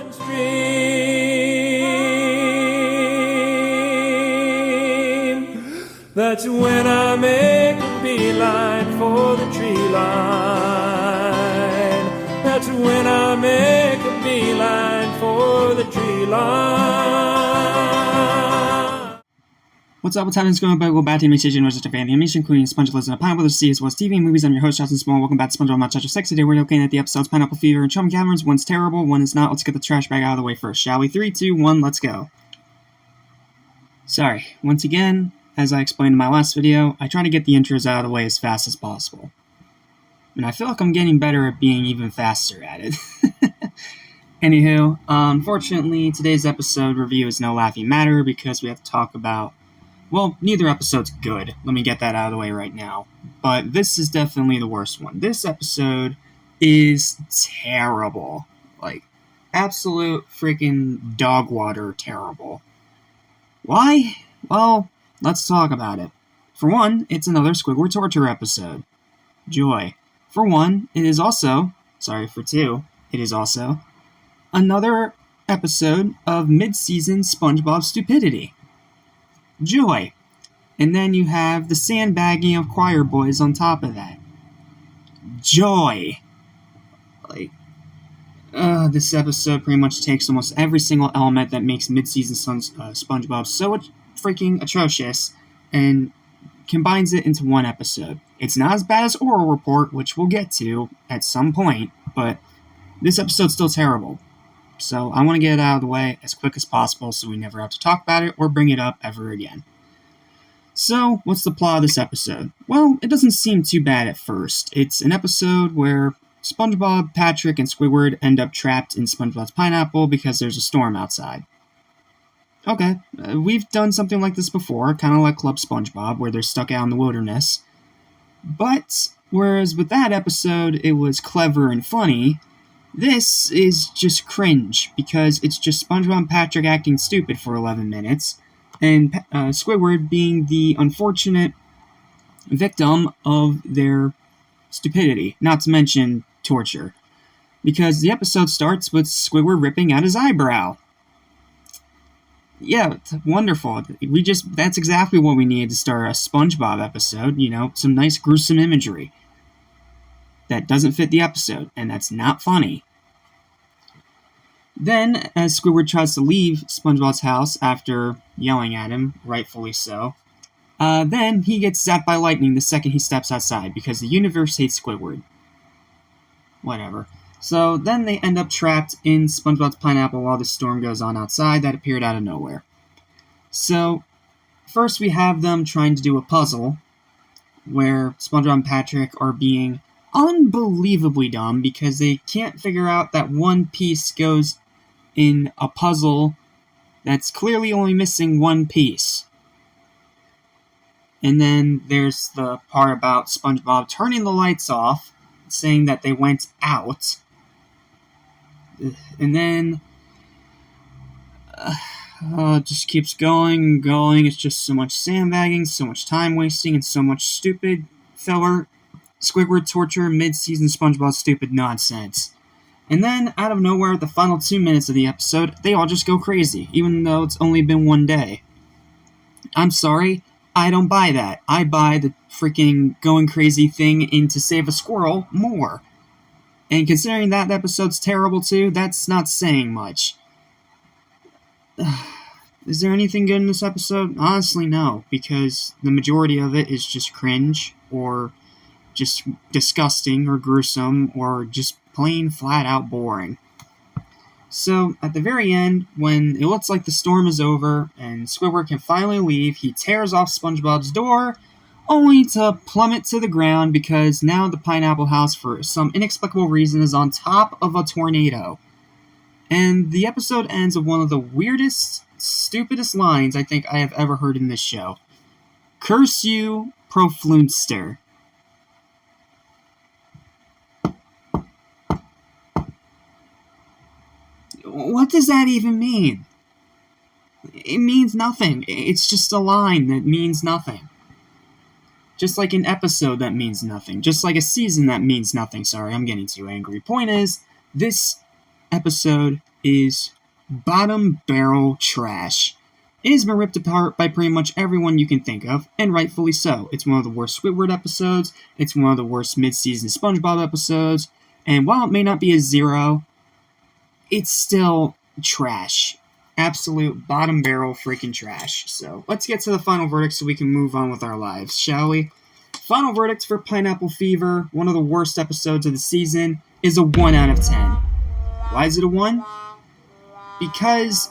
That's when I make a beeline for the tree line. That's when I make a beeline for the tree line. What's up, what's happening? It's going to back to Imitation Resident of the Animation Queen, SpongeBob Lives in a Pineapple Sea, as well as TV and movies. I'm your host, Justin Small. Welcome back to SpongeBob Not Chapter 6. Today we're looking at the episodes Pineapple Fever and Chum Caverns. One's terrible, one is not. Let's get the trash bag out of the way first, shall we? 3, 2, 1, let's go. Sorry, once again, as I explained in my last video, I try to get the intros out of the way as fast as possible. And I feel like I'm getting better at being even faster at it. Anywho, unfortunately, today's episode review is no laughing matter because we have to talk about, well, neither episode's good. Let me get that out of the way right now. But this is definitely the worst one. This episode is terrible. Like, absolute freaking dog water terrible. Why? Well, let's talk about it. For one, it's another Squidward torture episode. Joy. For one, it is also, for two, it is also another episode of mid-season SpongeBob stupidity. Joy. And then you have the sandbagging of choir boys on top of that. Joy. This episode pretty much takes almost every single element that makes mid-season SpongeBob so freaking atrocious and combines it into one episode. It's not as bad as Oral Report, which we'll get to at some point, but this episode's still terrible. So I want to get it out of the way as quick as possible so we never have to talk about it or bring it up ever again. So, what's the plot of this episode? Well, it doesn't seem too bad at first. It's an episode where SpongeBob, Patrick, and Squidward end up trapped in SpongeBob's pineapple because there's a storm outside. Okay, we've done something like this before, kind of like Club SpongeBob, where they're stuck out in the wilderness. But, whereas with that episode it was clever and funny, this is just cringe, because it's just SpongeBob and Patrick acting stupid for 11 minutes, and Squidward being the unfortunate victim of their stupidity, not to mention torture. Because the episode starts with Squidward ripping out his eyebrow. Yeah, it's wonderful. That's exactly what we needed to start a SpongeBob episode, some nice gruesome imagery. That doesn't fit the episode, and that's not funny. Then, as Squidward tries to leave SpongeBob's house after yelling at him, rightfully so, then he gets zapped by lightning the second he steps outside, because the universe hates Squidward. Whatever. So then they end up trapped in SpongeBob's pineapple while the storm goes on outside that appeared out of nowhere. So, first we have them trying to do a puzzle, where SpongeBob and Patrick are being unbelievably dumb because they can't figure out that one piece goes in a puzzle that's clearly only missing one piece. And then there's the part about SpongeBob turning the lights off, saying that they went out. And then it just keeps going and going. It's just so much sandbagging, so much time wasting, and so much stupid filler Squidward torture mid-season SpongeBob stupid nonsense. And then, out of nowhere, the final 2 minutes of the episode, they all just go crazy, even though it's only been one day. I'm sorry, I don't buy that. I buy the freaking going crazy thing in To Save a Squirrel more. And considering that episode's terrible too, that's not saying much. Is there anything good in this episode? Honestly, no, because the majority of it is just cringe, or just disgusting, or gruesome, or just plain flat-out boring. So, at the very end, when it looks like the storm is over, and Squidward can finally leave, he tears off SpongeBob's door, only to plummet to the ground because now the pineapple house, for some inexplicable reason, is on top of a tornado. And the episode ends with one of the weirdest, stupidest lines I think I have ever heard in this show. Curse you, Proflunster. What does that even mean? It means nothing. It's just a line that means nothing. Just like an episode that means nothing. Just like a season that means nothing. Sorry, I'm getting too angry. Point is, this episode is bottom barrel trash. It has been ripped apart by pretty much everyone you can think of, and rightfully so. It's one of the worst Squidward episodes, it's one of the worst mid-season SpongeBob episodes, and while it may not be a 0, it's still trash. Absolute bottom barrel freaking trash. So let's get to the final verdict so we can move on with our lives, shall we? Final verdict for Pineapple Fever, one of the worst episodes of the season, is a 1 out of 10. Why is it a 1? Because,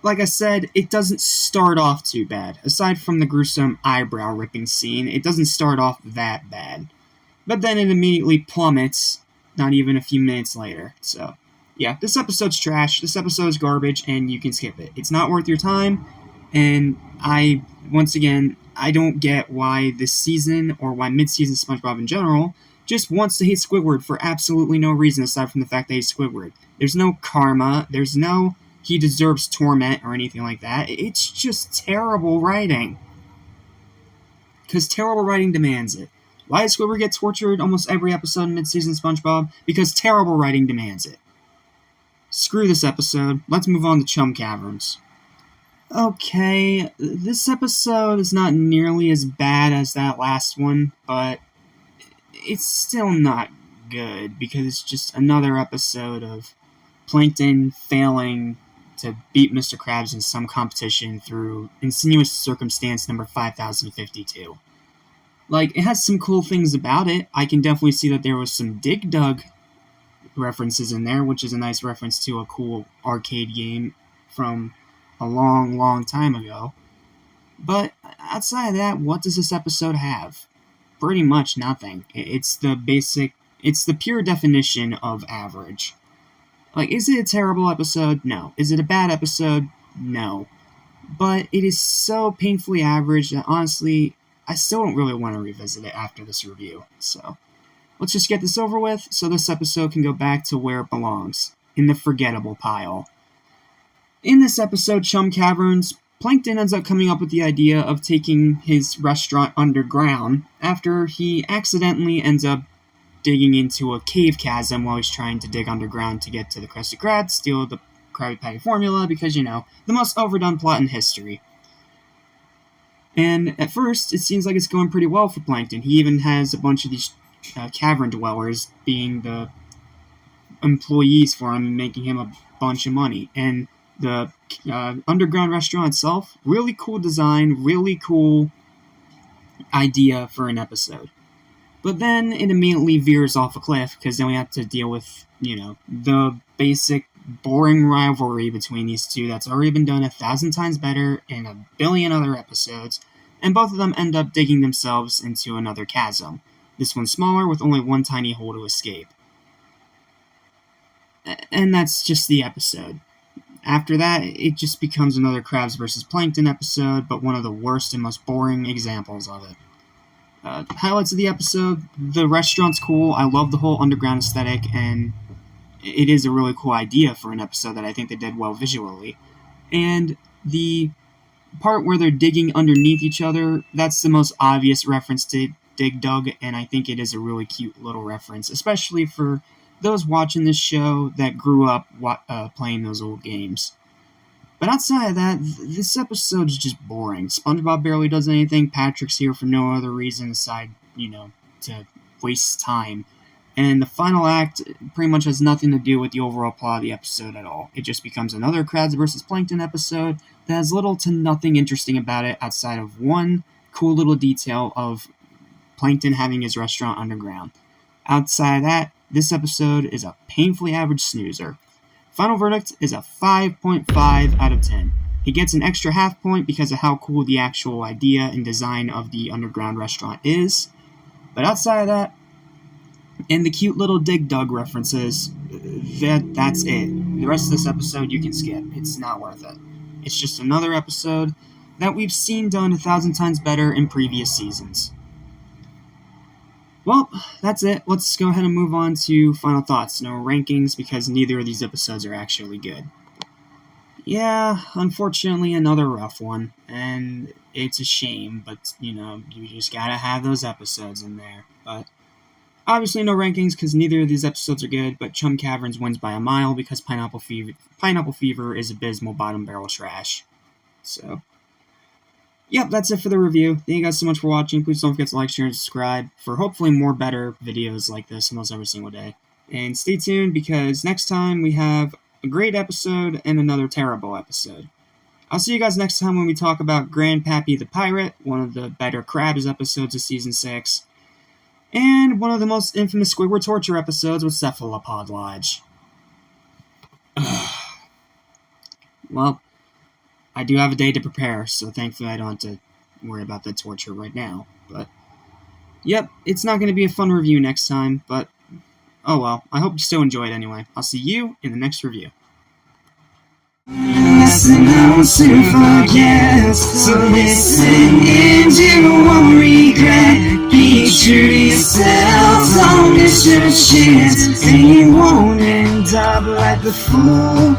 like I said, it doesn't start off too bad. Aside from the gruesome eyebrow ripping scene, it doesn't start off that bad. But then it immediately plummets, not even a few minutes later. So, yeah, this episode's trash, this episode is garbage, and you can skip it. It's not worth your time, and I don't get why this season, or why mid-season SpongeBob in general, just wants to hate Squidward for absolutely no reason aside from the fact that he's Squidward. There's no karma, there's no he deserves torment or anything like that. It's just terrible writing. Because terrible writing demands it. Why does Squidward get tortured almost every episode in mid-season SpongeBob? Because terrible writing demands it. Screw this episode. Let's move on to Chum Caverns. Okay, this episode is not nearly as bad as that last one, but it's still not good because it's just another episode of Plankton failing to beat Mr. Krabs in some competition through insinuous circumstance number 5052. Like, it has some cool things about it. I can definitely see that there was some Dig Dug references in there, which is a nice reference to a cool arcade game from a long, long time ago. But outside of that, what does this episode have? Pretty much nothing. It's the pure definition of average. Like, is it a terrible episode? No. Is it a bad episode? No. But it is so painfully average that honestly, I still don't really want to revisit it after this review. So, let's just get this over with so this episode can go back to where it belongs, in the forgettable pile. In this episode, Chum Caverns, Plankton ends up coming up with the idea of taking his restaurant underground after he accidentally ends up digging into a cave chasm while he's trying to dig underground to get to the Krusty Krab, steal the Krabby Patty formula, because, the most overdone plot in history. And at first, it seems like it's going pretty well for Plankton. He even has a bunch of these cavern dwellers being the employees for him, making him a bunch of money. And the underground restaurant itself, really cool design, really cool idea for an episode. But then it immediately veers off a cliff, because then we have to deal with, the basic boring rivalry between these two that's already been done 1,000 times better in a billion other episodes, and both of them end up digging themselves into another chasm. This one smaller, with only one tiny hole to escape. And that's just the episode. After that, it just becomes another Krabs vs. Plankton episode, but one of the worst and most boring examples of it. Highlights of the episode, the restaurant's cool, I love the whole underground aesthetic, and it is a really cool idea for an episode that I think they did well visually. And the part where they're digging underneath each other, that's the most obvious reference to Dig Dug, and I think it is a really cute little reference, especially for those watching this show that grew up playing those old games. But outside of that, this episode is just boring. SpongeBob barely does anything. Patrick's here for no other reason aside, to waste time. And the final act pretty much has nothing to do with the overall plot of the episode at all. It just becomes another Krabs vs. Plankton episode that has little to nothing interesting about it outside of one cool little detail of Plankton having his restaurant underground. Outside of that, this episode is a painfully average snoozer. Final verdict is a 5.5 out of 10. He gets an extra half point because of how cool the actual idea and design of the underground restaurant is. But outside of that, and the cute little Dig Dug references, that's it. The rest of this episode you can skip. It's not worth it. It's just another episode that we've seen done 1,000 times better in previous seasons. Well, that's it. Let's go ahead and move on to final thoughts. No rankings because neither of these episodes are actually good. Yeah, unfortunately another rough one, and it's a shame, but, you just gotta have those episodes in there. But Obviously, no rankings because neither of these episodes are good, but Chum Caverns wins by a mile because Pineapple Fever is abysmal bottom barrel trash. So, yep, that's it for the review. Thank you guys so much for watching. Please don't forget to like, share, and subscribe for hopefully more better videos like this almost every single day. And stay tuned because next time we have a great episode and another terrible episode. I'll see you guys next time when we talk about Grandpappy the Pirate, one of the better Krabs episodes of Season 6. And one of the most infamous Squidward torture episodes with Cephalopod Lodge. Well, I do have a day to prepare, so thankfully I don't have to worry about the torture right now. But, yep, it's not going to be a fun review next time, but, oh well, I hope you still enjoy it anyway. I'll see you in the next review. Lesson I'll soon forget. So listen and you won't regret. Be true to yourself, don't miss your chance, and you won't end up like the fool